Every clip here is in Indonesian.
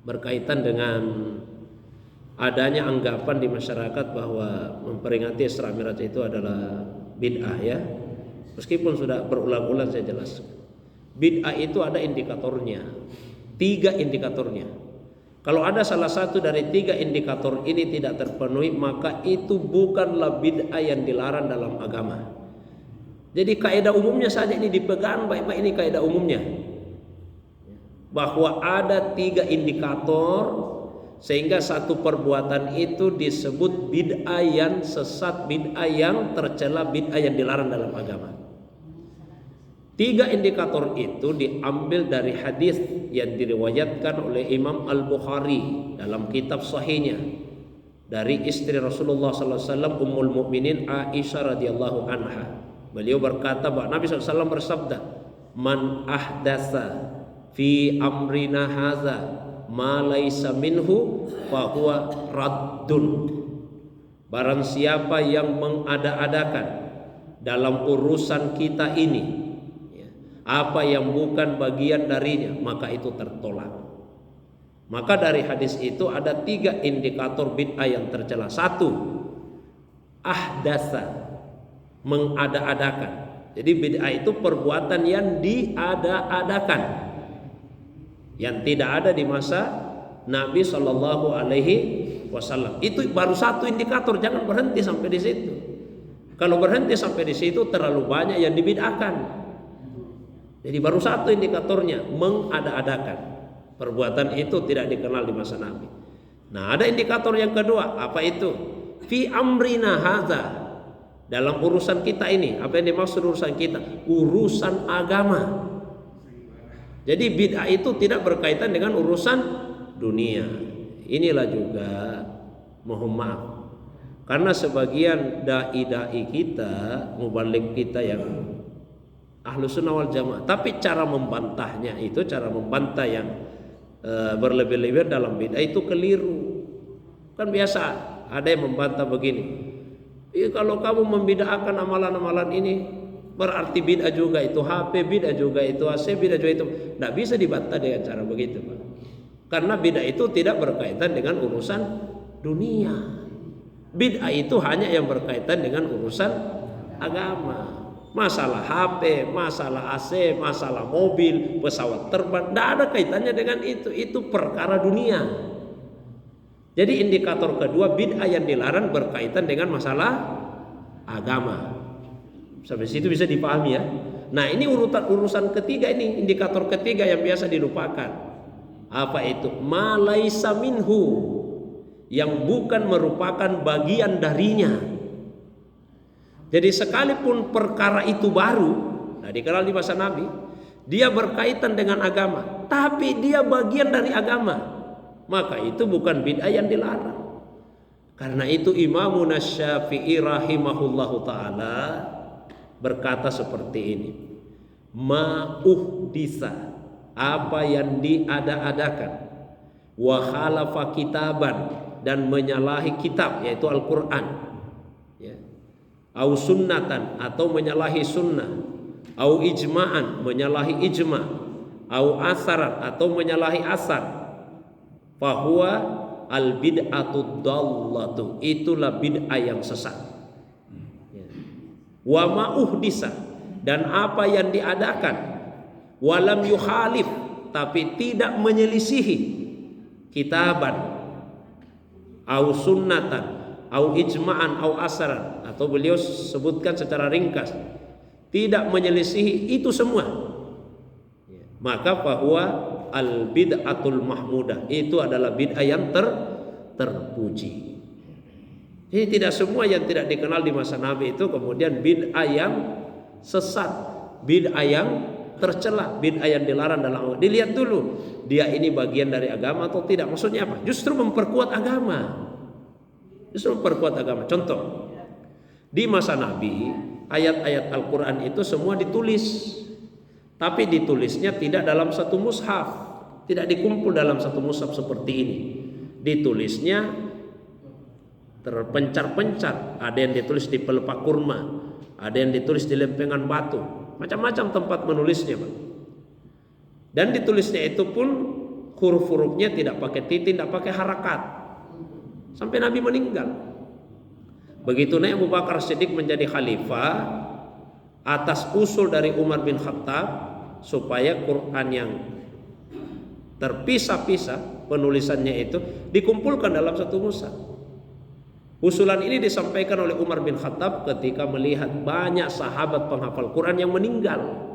berkaitan dengan adanya anggapan di masyarakat bahwa memperingati Isra Mi'raj itu adalah bid'ah ya. Meskipun sudah berulang-ulang saya jelaskan. Bid'ah itu ada indikatornya. 3 indikatornya. Kalau ada salah satu dari 3 indikator ini tidak terpenuhi, maka itu bukanlah bid'ah yang dilarang dalam agama. Jadi kaidah umumnya saja ini dipegang baik-baik, ini kaidah umumnya. Bahwa ada 3 indikator sehingga satu perbuatan itu disebut bid'ah yang sesat, bid'ah yang tercela, bid'ah yang dilarang dalam agama. 3 indikator itu diambil dari hadis yang diriwayatkan oleh Imam Al-Bukhari dalam kitab sahihnya dari istri Rasulullah SAW, Ummul Mukminin Aisyah radhiyallahu anha. Beliau berkata bahwa Nabi SAW bersabda, "Man ahdasa fi amrina hadza ma laisa minhu fa huwa raddun." Barang siapa yang mengada-adakan dalam urusan kita ini apa yang bukan bagian darinya, maka itu tertolak. Maka dari hadis itu ada 3 indikator bid'ah yang tercela. 1, ahdasa, mengada-adakan. Jadi bid'ah itu perbuatan yang diada-adakan, yang tidak ada di masa Nabi Shallallahu Alaihi Wasallam. Itu baru 1 indikator. Jangan berhenti sampai di situ. Kalau berhenti sampai di situ terlalu banyak yang dibid'ahkan. Jadi baru 1 indikatornya, mengada-adakan. Perbuatan itu tidak dikenal di masa Nabi. Nah, ada indikator yang kedua, apa itu? Fi amrina hadza, dalam urusan kita ini. Apa yang dimaksud urusan kita? Urusan agama. Jadi bid'ah itu tidak berkaitan dengan urusan dunia. Inilah juga, mohon maaf, karena sebagian dai-dai kita, mubaligh kita yang Ahlus Sunnah wal Jamaah, tapi cara membantahnya itu, cara membantah yang berlebih-lebihan dalam bid'ah itu keliru. Kan biasa ada yang membantah begini, kalau kamu membid'ahkan amalan-amalan ini berarti bid'ah juga itu HP, bid'ah juga itu AC, bid'ah juga itu. Tidak bisa dibantah dengan cara begitu, Pak. Karena bid'ah itu tidak berkaitan dengan urusan dunia. Bid'ah itu hanya yang berkaitan dengan urusan agama. Masalah HP, masalah AC, masalah mobil, pesawat terbang, tidak ada kaitannya dengan itu. Itu perkara dunia. Jadi indikator kedua, bid'ah yang dilarang berkaitan dengan masalah agama. Sampai situ bisa dipahami ya. Nah, ini urusan ketiga, ini indikator ketiga yang biasa dilupakan. Apa itu? Ma laisa minhu, yang bukan merupakan bagian darinya. Jadi sekalipun perkara itu baru, nah dikenal di masa Nabi, dia berkaitan dengan agama, tapi dia bagian dari agama, maka itu bukan bid'ah yang dilarang. Karena itu Imam Syafi'i rahimahullahu ta'ala berkata seperti ini, ma'uhdisa, apa yang diada-adakan, wa khalafa kitaban, dan menyalahi kitab, yaitu Al-Quran, au sunnatan, atau menyalahi sunnah, au ijma'an, menyalahi ijma', au asaran, atau menyalahi asar, fahuwa al bid'atu dallatu, itulah bid'ah yang sesat. Wa ma'uhdisa, dan apa yang diadakan, walam yukhalif, tapi tidak menyelisihi kitaban, au sunnatan, au ijma'an, au asaran, atau beliau sebutkan secara ringkas, tidak menyelisihi itu semua, maka bahwa al bid'atul mahmudah, itu adalah bid'ah yang terpuji. Jadi tidak semua yang tidak dikenal di masa Nabi itu kemudian bid'ah yang sesat, bid'ah yang tercela, bid'ah yang dilarang dalam agama. Dilihat dulu dia ini bagian dari agama atau tidak. Maksudnya apa? Justru memperkuat agama. Justru memperkuat agama. Contoh, di masa Nabi ayat-ayat Al-Quran itu semua ditulis, tapi ditulisnya tidak dalam satu mushaf, tidak dikumpul dalam satu mushaf seperti ini. Ditulisnya terpencar-pencar, ada yang ditulis di pelepah kurma, ada yang ditulis di lempengan batu, macam-macam tempat menulisnya, Pak. Dan ditulisnya itu pun huruf-hurufnya tidak pakai titik, tidak pakai harakat, sampai Nabi meninggal. Begitu naik Abu Bakar Siddiq menjadi khalifah atas usul dari Umar bin Khattab supaya Quran yang terpisah-pisah penulisannya itu dikumpulkan dalam satu mushaf. Usulan ini disampaikan oleh Umar bin Khattab ketika melihat banyak sahabat penghafal Quran yang meninggal.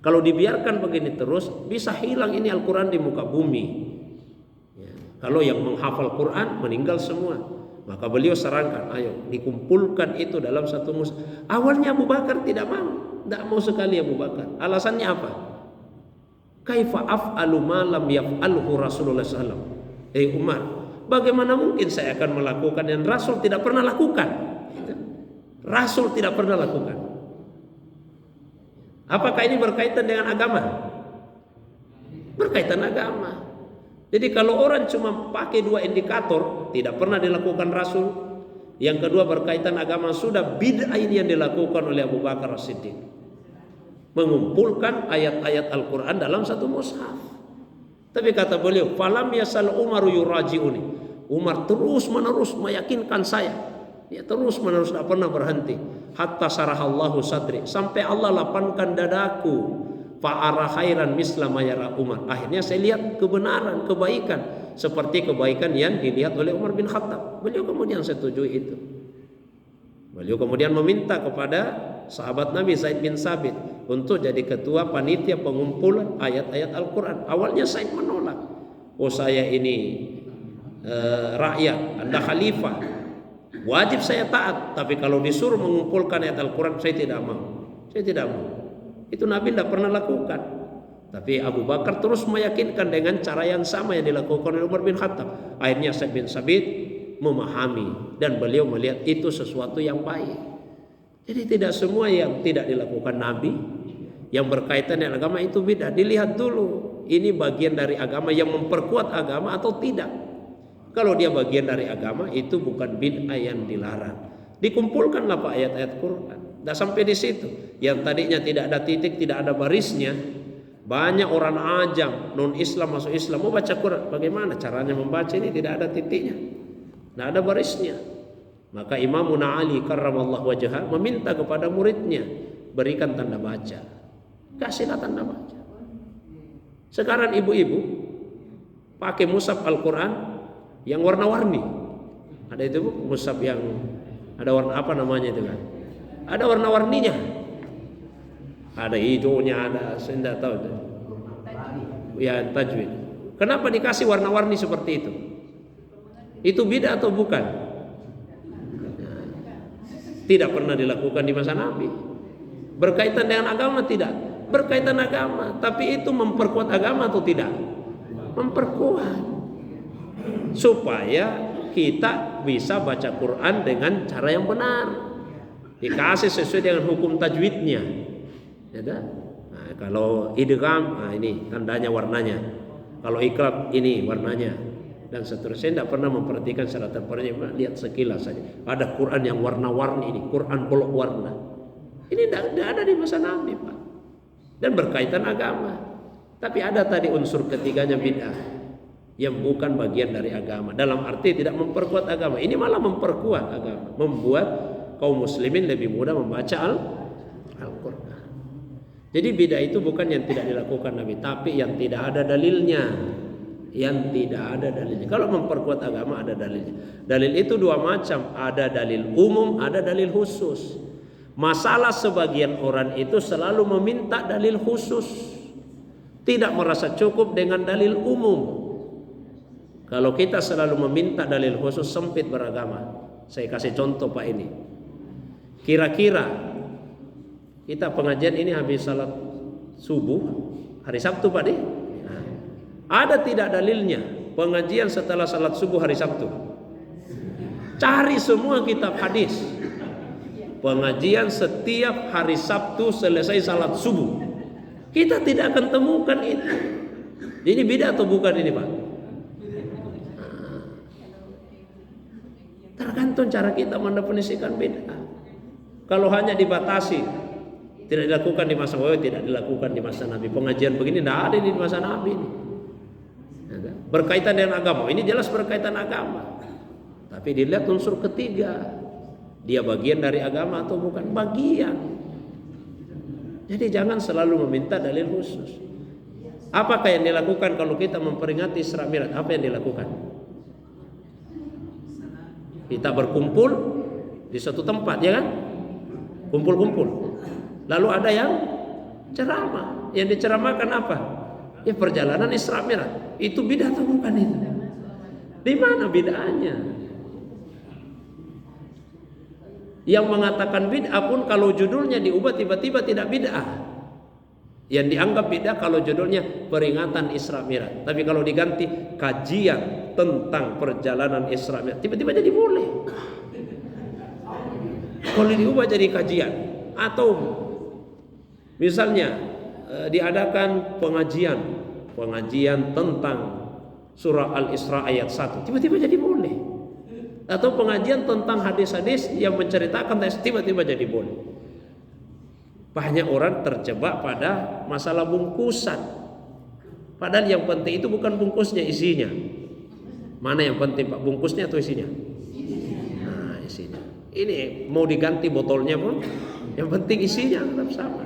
Kalau dibiarkan begini terus, bisa hilang ini Al-Quran di muka bumi. Ya, kalau yang menghafal Quran meninggal semua, maka beliau sarankan, ayo dikumpulkan itu dalam satu mushaf. Awalnya Abu Bakar tidak mau sekali Abu Bakar. Alasannya apa? Kaifa af'alu ma lam yaf'alhu Rasulullah sallallahu. Umar, bagaimana mungkin saya akan melakukan yang Rasul tidak pernah lakukan? Rasul tidak pernah lakukan. Apakah ini berkaitan dengan agama? Berkaitan agama. Jadi kalau orang cuma pakai dua indikator, tidak pernah dilakukan Rasul. Yang kedua berkaitan agama, sudah bid'ah ini yang dilakukan oleh Abu Bakar As-Siddiq. Mengumpulkan ayat-ayat Al-Quran dalam satu mushaf. Tapi kata beliau, falam yasal Umaru yuraji'uni. Umar terus menerus meyakinkan saya. Dia terus menerus tidak pernah berhenti. Hatta sarahallahu sadri, sampai Allah lapangkan dadaku. Fa'ara khairan misla mayara Umar. Akhirnya saya lihat kebenaran, kebaikan seperti kebaikan yang dilihat oleh Umar bin Khattab. Beliau kemudian setuju itu. Beliau kemudian meminta kepada sahabat Nabi Zaid bin Sabit untuk jadi ketua panitia pengumpulan ayat-ayat Al-Quran. Awalnya Zaid menolak. Oh, saya ini rakyat, Anda khalifah, wajib saya taat. Tapi kalau disuruh mengumpulkan ayat Al-Quran, saya tidak mau. Saya tidak mau. Itu Nabi tidak pernah lakukan. Tapi Abu Bakar terus meyakinkan dengan cara yang sama yang dilakukan oleh Umar bin Khattab. Akhirnya Zaid bin Sabit memahami dan beliau melihat itu sesuatu yang baik. Jadi tidak semua yang tidak dilakukan Nabi yang berkaitan dengan agama itu bid'ah. Dilihat dulu ini bagian dari agama yang memperkuat agama atau tidak. Kalau dia bagian dari agama, itu bukan bid'ah yang dilarang. Dikumpulkanlah Pak ayat-ayat Quran. Tidak sampai di situ. Yang tadinya tidak ada titik, tidak ada barisnya. Banyak orang ajam, non-Islam masuk Islam, mau baca Quran. Bagaimana caranya membaca ini? Tidak ada titiknya, tidak ada barisnya. Maka Imamuna Ali karramallahu wajhah meminta kepada muridnya, berikan tanda baca. Kasihlah tanda baca. Sekarang ibu-ibu pakai mushaf Al-Quran yang warna-warni. Ada itu mushaf yang ada warna apa namanya itu kan? Ada warna-warninya. Ada hijaunya, ada saya tidak tahu itu. Ya, tajwid. Kenapa dikasih warna-warni seperti itu? Itu bid'ah atau bukan? Tidak pernah dilakukan di masa Nabi. Berkaitan dengan agama tidak? Berkaitan agama, tapi itu memperkuat agama atau tidak? Memperkuat. Supaya kita bisa baca Quran dengan cara yang benar. Dikasih sesuai dengan hukum tajwidnya. Ya, nah, kalau idgham, nah ini tandanya warnanya. Kalau iqlab ini warnanya dan seterusnya. Tidak pernah memperhatikan secara terperinci, lihat sekilas saja. Ada Quran yang warna-warni ini, Quran bolok warna. Ini tidak ada di masa Nabi, Pak. Dan berkaitan agama. Tapi ada tadi unsur ketiganya bid'ah yang bukan bagian dari agama. Dalam arti tidak memperkuat agama. Ini malah memperkuat agama, membuat kaum muslimin lebih mudah membaca Al-Quran. Jadi bid'ah itu bukan yang tidak dilakukan Nabi, tapi yang tidak ada dalilnya. Yang tidak ada dalilnya. Kalau memperkuat agama ada dalilnya. Dalil itu dua macam, ada dalil umum, ada dalil khusus. Masalah sebagian orang itu selalu meminta dalil khusus, tidak merasa cukup dengan dalil umum. Kalau kita selalu meminta dalil khusus, sempit beragama. Saya kasih contoh Pak ini. Kira-kira kita pengajian ini habis salat subuh hari Sabtu Pak. Nah, ada tidak dalilnya pengajian setelah salat subuh hari Sabtu? Cari semua kitab hadis. Pengajian setiap hari Sabtu selesai salat subuh. Kita tidak akan temukan itu. Ini bid'ah atau bukan ini Pak? Tergantung cara kita mendefinisikan bid'ah. Kalau hanya dibatasi, tidak dilakukan di masa Nabi, tidak dilakukan di masa Nabi. Pengajian begini tidak ada di masa Nabi ini. berkaitan dengan agama. Ini jelas berkaitan agama. Tapi dilihat unsur ketiga, dia bagian dari agama atau bukan? Bagian. Jadi jangan selalu meminta dalil khusus. Apakah yang dilakukan kalau kita memperingati Isra Mi'raj? Apa yang dilakukan? Kita berkumpul di suatu tempat, ya kan? Kumpul-kumpul. Lalu ada yang ceramah. Yang diceramahkan apa? Ya perjalanan Isra Mi'raj. Itu bid'ah atau bukan itu? Di mana bid'ahnya? Yang mengatakan bid'ah pun kalau judulnya diubah tiba-tiba tidak bid'ah. Yang dianggap bid'ah kalau judulnya peringatan Isra Mi'raj. Tapi kalau diganti kajian tentang perjalanan Isra Mi'raj, tiba-tiba jadi boleh. Kalau diubah jadi kajian, atau misalnya diadakan pengajian tentang surah Al-Isra ayat 1, tiba-tiba jadi boleh. Atau pengajian tentang hadis-hadis yang menceritakan, tiba-tiba jadi boleh. Banyak orang terjebak pada masalah bungkusan. Padahal yang penting itu bukan bungkusnya, isinya. Mana yang penting Pak, bungkusnya atau isinya? Nah, isinya. Ini mau diganti botolnya pun, yang penting isinya tetap sama.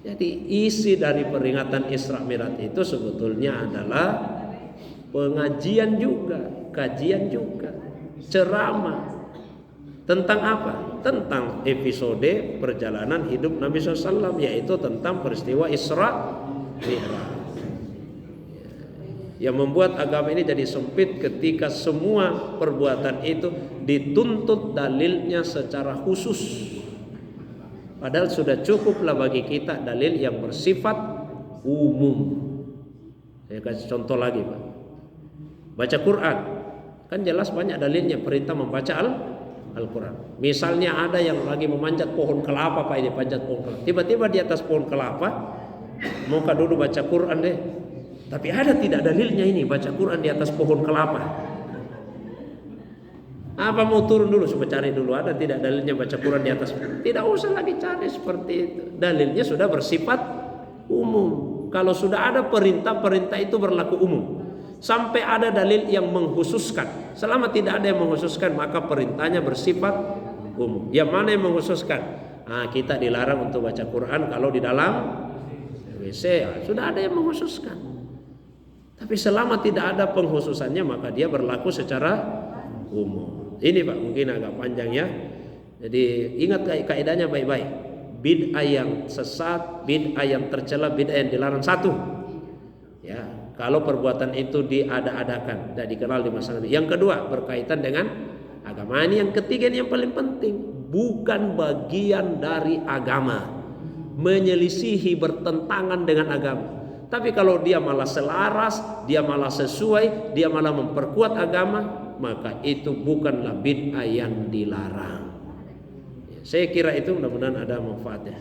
Jadi isi dari peringatan Isra Mi'raj itu sebetulnya adalah pengajian juga, kajian juga, ceramah. Tentang apa? Tentang episode perjalanan hidup Nabi SAW, yaitu tentang peristiwa Isra Mi'raj. Yang membuat agama ini jadi sempit ketika semua perbuatan itu dituntut dalilnya secara khusus. Padahal sudah cukuplah bagi kita dalil yang bersifat umum. Saya kasih contoh lagi, Pak. Baca Quran, kan jelas banyak dalilnya perintah membaca Al-Quran. Misalnya ada yang lagi memanjat pohon kelapa, Pak, ini panjat pohon kelapa. Tiba-tiba di atas pohon kelapa, mau dulu baca Quran deh. Tapi ada tidak dalilnya ini baca Quran di atas pohon kelapa? Apa mau turun dulu, coba cari dulu ada tidak dalilnya baca Quran di atas? Tidak usah lagi cari seperti itu. Dalilnya sudah bersifat umum. Kalau sudah ada perintah itu berlaku umum. Sampai ada dalil yang mengkhususkan. Selama tidak ada yang mengkhususkan, maka perintahnya bersifat umum. Yang mana yang mengkhususkan? Nah, kita dilarang untuk baca Quran kalau di dalam WC. Sudah ada yang mengkhususkan. Tapi selama tidak ada pengkhususannya, maka dia berlaku secara umum. Ini Pak, mungkin agak panjang ya. Jadi ingat kaidahnya baik-baik. Bid'ah yang sesat, bid'ah yang tercela, bid'ah yang dilarang satu. Ya, kalau perbuatan itu diada-adakan, tidak dikenal di masa Nabi. Yang kedua, berkaitan dengan agama. Ini yang ketiga, ini yang paling penting. Bukan bagian dari agama, menyelisihi, bertentangan dengan agama. Tapi kalau dia malah selaras, dia malah sesuai, dia malah memperkuat agama, maka itu bukanlah bid'ah yang dilarang. Saya kira itu mudah-mudahan ada manfaatnya.